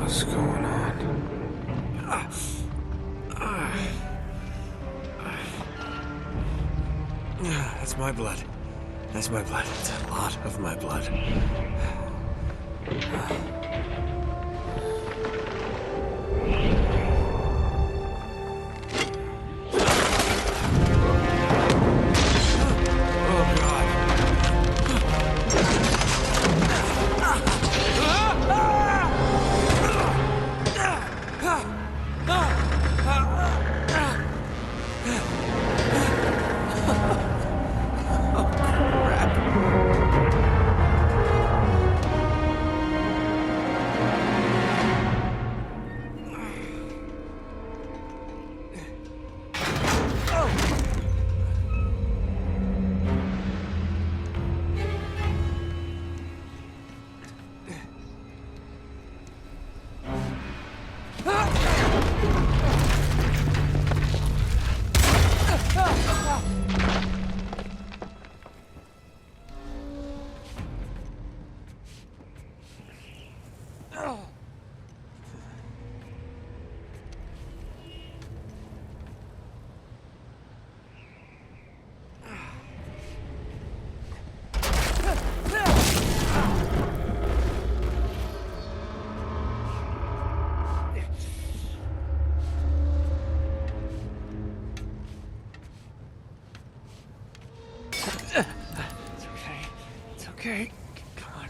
What's going on? That's my blood. That's my blood. It's a lot of my blood. Okay, come on.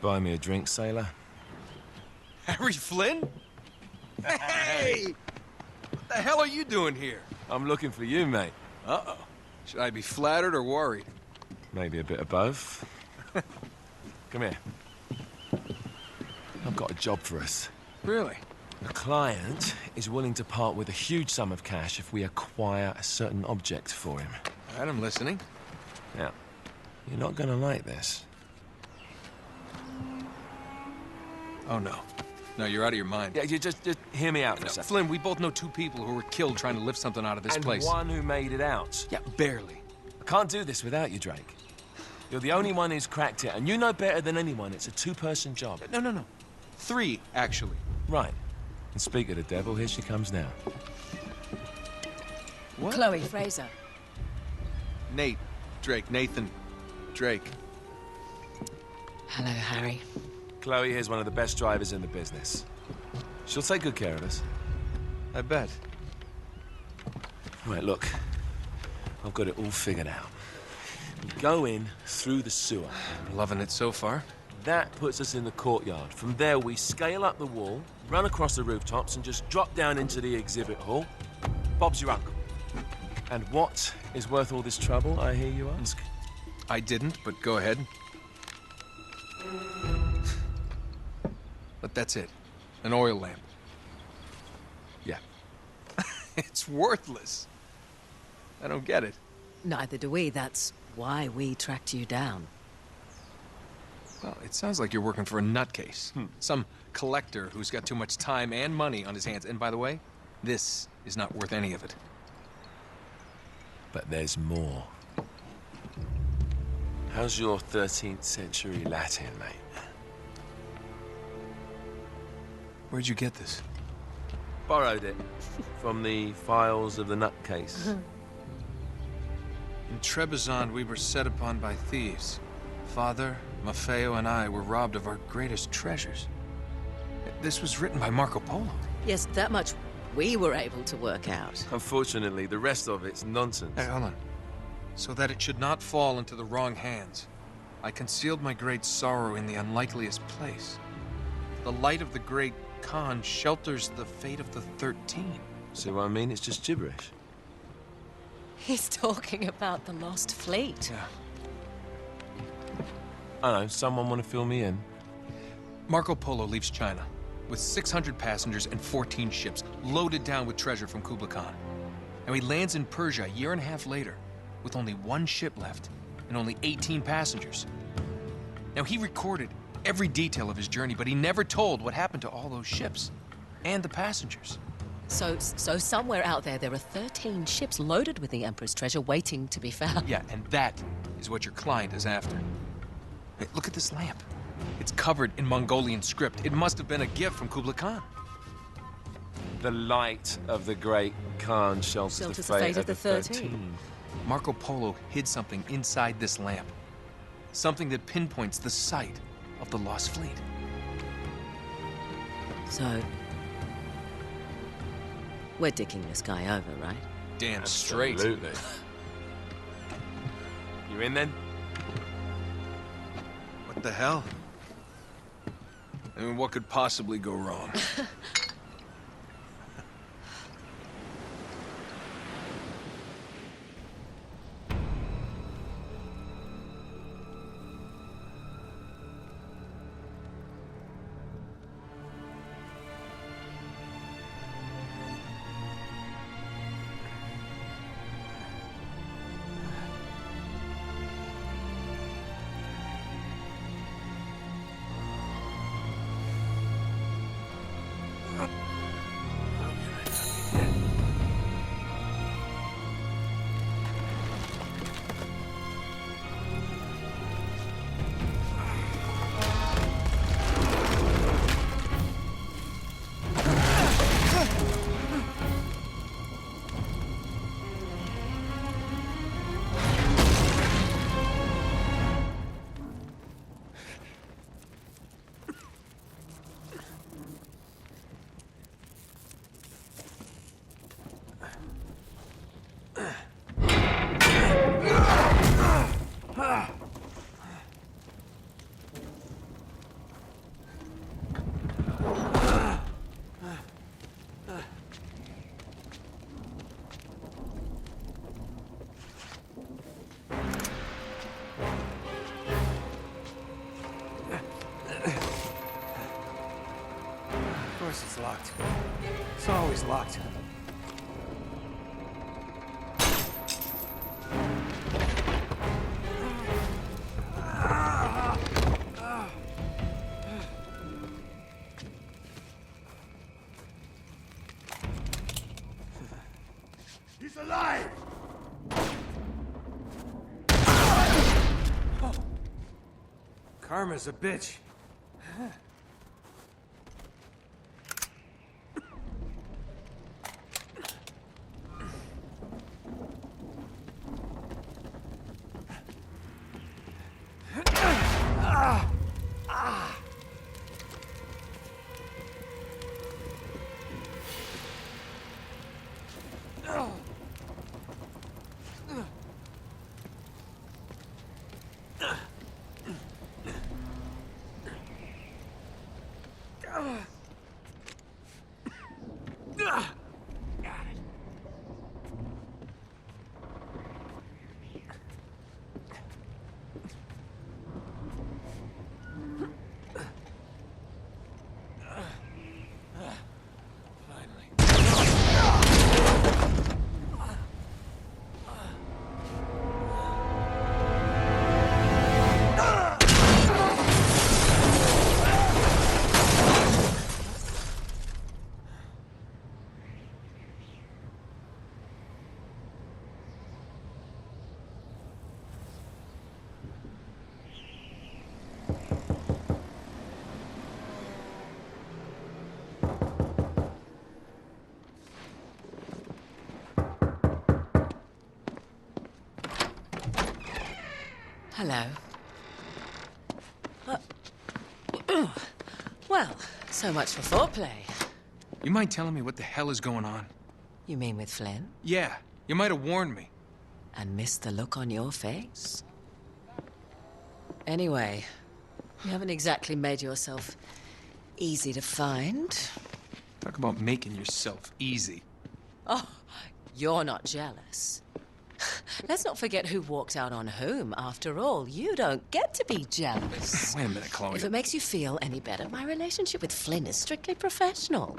Buy me a drink, sailor. Harry Flynn? Hey! What the hell are you doing here? I'm looking for you, mate. Uh-oh. Should I be flattered or worried? Maybe a bit of both. Come here. I've got a job for us. Really? The client is willing to part with a huge sum of cash if we acquire a certain object for him. All right, I'm listening. Now, you're not gonna like this. Oh, no. No, you're out of your mind. Yeah, you just hear me out for a No, second. Flynn, we both know two people who were killed trying to lift something out of this place. And one who made it out. Yeah, barely. I can't do this without you, Drake. You're the only one who's cracked it, and you know better than anyone it's a two-person job. No. 3, actually. Right. And speak of the devil, here she comes now. What? Chloe Fraser. Nate. Drake. Nathan. Drake. Hello, Harry. Chloe here's one of the best drivers in the business. She'll take good care of us. I bet. Right, look. I've got it all figured out. We go in through the sewer. I'm loving it so far. That puts us in the courtyard. From there, we scale up the wall, run across the rooftops, and just drop down into the exhibit hall. Bob's your uncle. And what is worth all this trouble, I hear you ask? I didn't, but go ahead. But that's it. An oil lamp. Yeah. It's worthless. I don't get it. Neither do we. That's why we tracked you down. Well, it sounds like you're working for a nutcase. Some collector who's got too much time and money on his hands. And by the way, this is not worth any of it. But there's more. How's your 13th century Latin, mate? Where'd you get this? Borrowed it from the files of the nutcase. In Trebizond, we were set upon by thieves. Father, Maffeo, and I were robbed of our greatest treasures. This was written by Marco Polo. Yes, that much we were able to work out. Unfortunately, the rest of it's nonsense. Hey, hold on. So that it should not fall into the wrong hands, I concealed my great sorrow in the unlikeliest place. The light of the great Khan shelters the fate of the 13. See what I mean? It's just gibberish. He's talking about the lost fleet. Yeah. I don't know, someone want to fill me in? Marco Polo leaves China with 600 passengers and 14 ships loaded down with treasure from Kublai Khan. And he lands in Persia a year and a half later with only one ship left and only 18 passengers. Now, he recorded every detail of his journey, but he never told what happened to all those ships and the passengers. So somewhere out there are 13 ships loaded with the Emperor's treasure waiting to be found. Yeah, and that is what your client is after. Hey, look at this lamp. It's covered in Mongolian script. It must have been a gift from Kublai Khan. The light of the great Khan shelters the fate of the 13. Marco Polo hid something inside this lamp. Something that pinpoints the site of the lost fleet. So, we're dicking this guy over, right? Damn straight. Absolutely. You in then? What the hell? I mean, what could possibly go wrong? Of course it's locked. It's always locked. He's alive! Karma's a bitch. Hello. Well, so much for foreplay. You mind telling me what the hell is going on? You mean with Flynn? Yeah, you might have warned me. And missed the look on your face? Anyway, you haven't exactly made yourself easy to find. Talk about making yourself easy. Oh, you're not jealous. Let's not forget who walked out on whom. After all, you don't get to be jealous. Wait a minute, Chloe. If it makes you feel any better, my relationship with Flynn is strictly professional.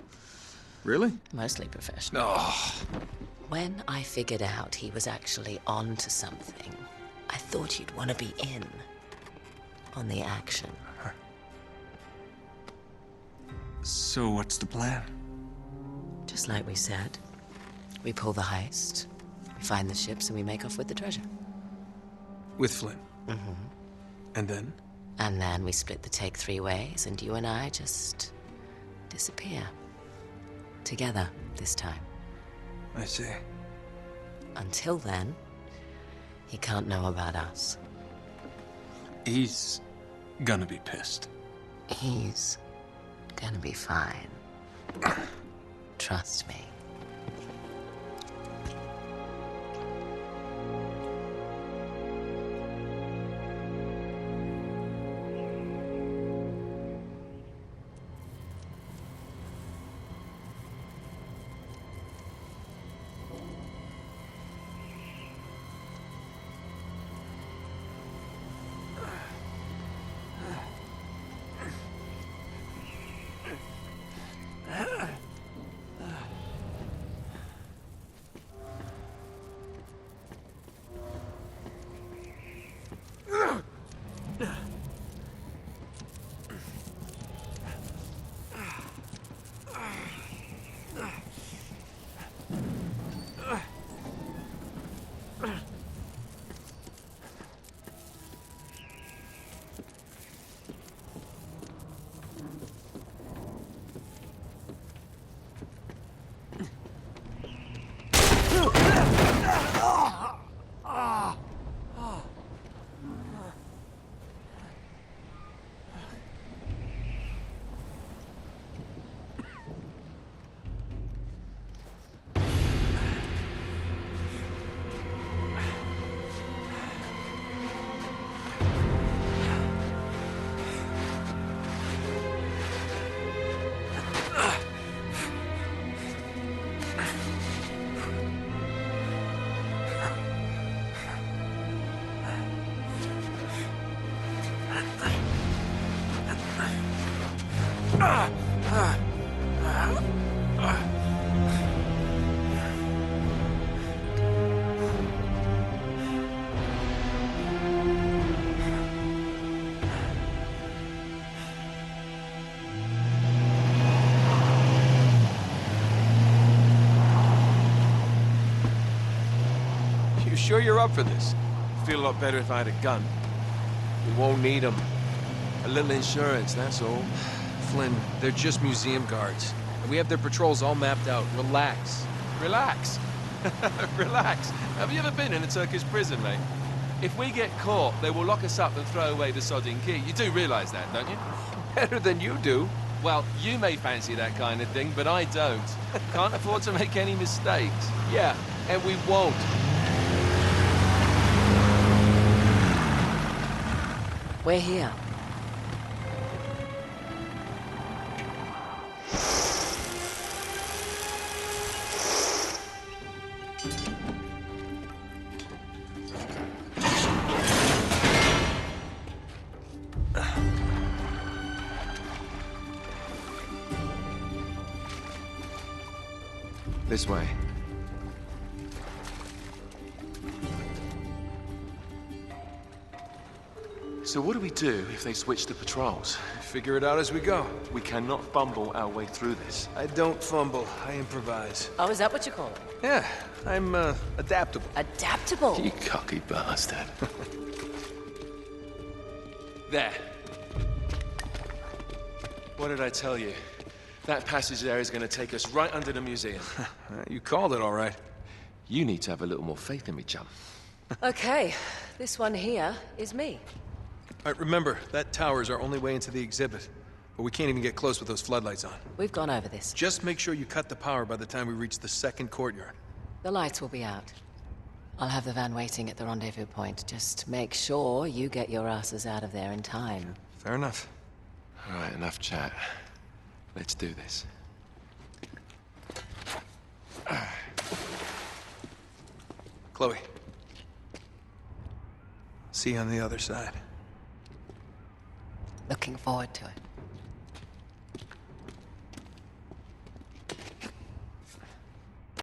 Really? Mostly professional. Oh. When I figured out he was actually onto something, I thought you'd want to be in on the action. So what's the plan? Just like we said, we pull the heist, we find the ships, and we make off with the treasure. With Flynn? Mm-hmm. And then? And then we split the take 3 ways, and you and I just disappear. Together, this time. I see. Until then, he can't know about us. He's gonna be pissed. He's gonna be fine. Trust me. Sure you're up for this? Feel a lot better if I had a gun. We won't need them. A little insurance, that's all. Flynn, they're just museum guards. And we have their patrols all mapped out. Relax. Relax. Relax. Have you ever been in a Turkish prison, mate? If we get caught, they will lock us up and throw away the sodding key. You do realize that, don't you? Better than you do. Well, you may fancy that kind of thing, but I don't. Can't afford to make any mistakes. Yeah, and we won't. We're here. This way. So what do we do if they switch the patrols? Figure it out as we go. We cannot fumble our way through this. I don't fumble, I improvise. Oh, is that what you call it? Yeah, I'm, adaptable. Adaptable. You cocky bastard. There. What did I tell you? That passage there is going to take us right under the museum. You called it all right. You need to have a little more faith in me, chum. Okay, this one here is me. All right, remember, that tower is our only way into the exhibit. But we can't even get close with those floodlights on. We've gone over this. Just make sure you cut the power by the time we reach the second courtyard. The lights will be out. I'll have the van waiting at the rendezvous point. Just make sure you get your asses out of there in time. Fair enough. All right, enough chat. Let's do this. Chloe. See you on the other side. Looking forward to it.